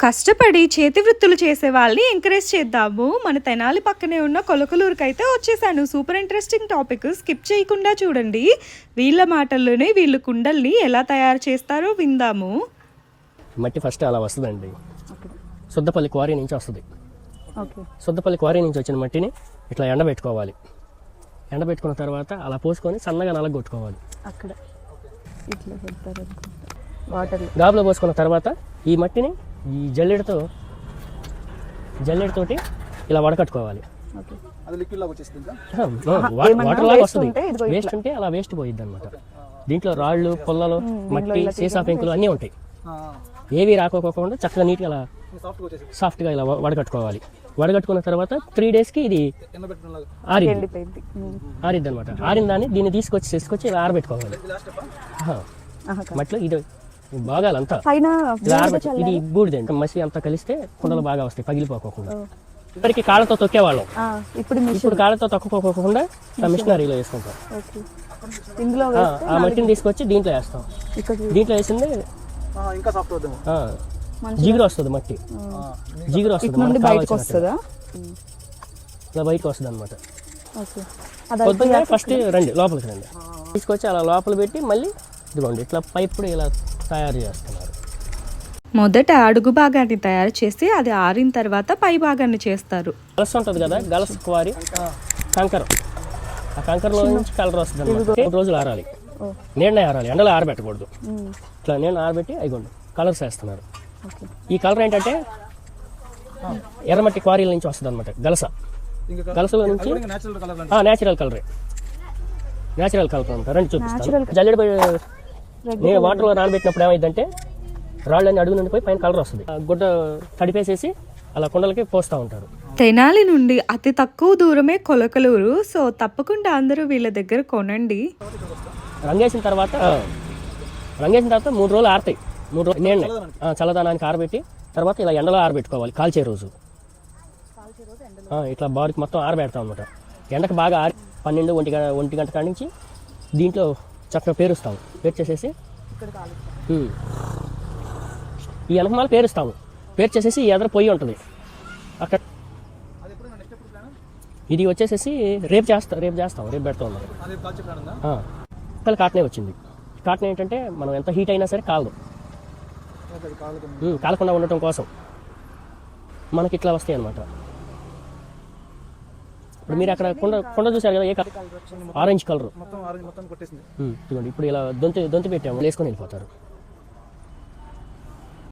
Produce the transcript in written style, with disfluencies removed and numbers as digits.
కష్టపడి చేతి వృత్తులు చేసే వాళ్ళని ఎంకరేజ్ చేద్దాము. మన తెనాలి పక్కనే ఉన్న కొలకలూరుకి అయితే వచ్చేసాను. సూపర్ ఇంట్రెస్టింగ్ టాపిక్, స్కిప్ చేయకుండా చూడండి. వీళ్ళ మాటల్లోనే వీళ్ళు కుండల్ని ఎలా తయారు చేస్తారో విందాము. మట్టి ఫస్ట్ అలా వస్తుందండి, సుద్దపల్లి క్వారీ నుంచి వస్తుంది. సుద్దపల్లి క్వారీ నుంచి వచ్చిన మట్టిని ఇట్లా ఎండబెట్టుకోవాలి. ఎండబెట్టుకున్న తర్వాత అలా పోసుకొని సన్నగా నలగొట్టుకోవాలి. అక్కడ గాబులో పోసుకున్న తర్వాత ఈ మట్టిని ఈ జల్లెడతోటి ఇలా వడకట్టుకోవాలి. వాటర్ లాగా వస్తుంది. వేస్ట్ ఉంటే అలా వేస్ట్ పోయిద్ది అనమాట. దీంట్లో రాళ్ళు, పొల్లలు, మట్టి, సీసా పెంకులు అన్నీ ఉంటాయి. ఏవి రాకోకుండా చక్కగా నీట్గా అలా సాఫ్ట్గా ఇలా వడకట్టుకోవాలి. వడగట్టుకున్న తర్వాత 3 డేస్కి ఇది ఆరిద్ది అనమాట. ఆరిన దాన్ని దీన్ని తీసుకొచ్చి ఇలా ఆరబెట్టుకోవాలి. మట్లో ఇది బాగాలంతా ఇది బూడిదండి. మసి అంతా కలిస్తే కుండలు బాగా వస్తాయి, పగిలిపోకుండా. ఇప్పటికి కాళ్ళతో తొక్కేవాళ్ళం, ఇప్పుడు కాళ్ళతో తొక్కకోకుండా మిషనరీలో వేసుకుంటాం. ఆ మట్టిని తీసుకొచ్చి దీంట్లో వేస్తాం. దీంట్లో వేసింది జిగురు వస్తుంది, మట్టి జిగురు వస్తుంది, ఇలా బయటకు వస్తుంది అనమాట. పొద్దున్న ఫస్ట్ రండి, లోపలికి రండి. తీసుకొచ్చి అలా లోపల పెట్టి మళ్ళీ ఇదిగోండి ఇట్లా పైప్ ఇలా తయారు చేస్తున్నారు. మొదట అడుగు భాగాన్ని తయారు చేసి అది ఆరిన తర్వాత పై భాగాన్ని చేస్తారు. గలస ఉంటుంది కదా, గలస క్వారీ కంకర, ఆ కంకరలో నుంచి కలర్ వస్తుంది అనమాట. 3 రోజులు ఆరాలి, నీడనే ఆరాలి, ఎండలో ఆరబెట్టకూడదు. ఇట్లా నేను ఆరబెట్టి అయిగోండి కలర్స్ వేస్తున్నారు. ఈ కలర్ ఏంటంటే ఎర్రమట్టి క్వారీల నుంచి వస్తుంది అనమాట. గలసలో నుంచి నేచురల్ కలరే, నేచురల్ కలర్ అంటారు. రండి చూపిస్తాను. జల్లెడ నేను వాటర్లో నానబెట్టినప్పుడు ఏమైందంటే రాళ్ళని అడుగు నుండి పోయి పైన కలర్ వస్తుంది. గుడ్డ తడిపేసేసి అలా కుండలకి పోస్తూ ఉంటారు. తెనాలి నుండి అతి తక్కువ దూరమే కొలకలూరు. సో తప్పకుండా అందరూ వీళ్ళ దగ్గర కొనండి. రంగేసిన తర్వాత 3 రోజులు ఆరుతాయి. 3 రోజులు నేను చల్లదానానికి ఆరబెట్టి తర్వాత ఇలా ఎండలో ఆరబెట్టుకోవాలి. కాల్చే రోజు ఇట్లా బాడీకి మొత్తం ఆరబెడతాం అనమాట. ఎండకు బాగా 12-1 గంట కాడి నుంచి దీంట్లో చక్కగా పేరుస్తాము. పేర్చేసేసి ఈ వెనకమాల పేరుస్తాము. పేర్చేసేసి ఎదర పొయ్యి ఉంటుంది అక్కడ. ఇది వచ్చేసేసి రేపు చేస్తాం, రేపు పెడతా ఉన్నాం. కాటనే వచ్చింది. కాటన్ ఏంటంటే మనం ఎంత హీట్ అయినా సరే కాలదు. కాలకుండా ఉండటం కోసం మనకి ఇట్లా వస్తాయి అనమాట. ఇప్పుడు మీరు అక్కడ కొండ చూసారు కదా, ఏ కలర్? Orange colour. ఇప్పుడు ఇలా దొంతి పెట్టాము, వేసుకొని వెళ్ళిపోతారు.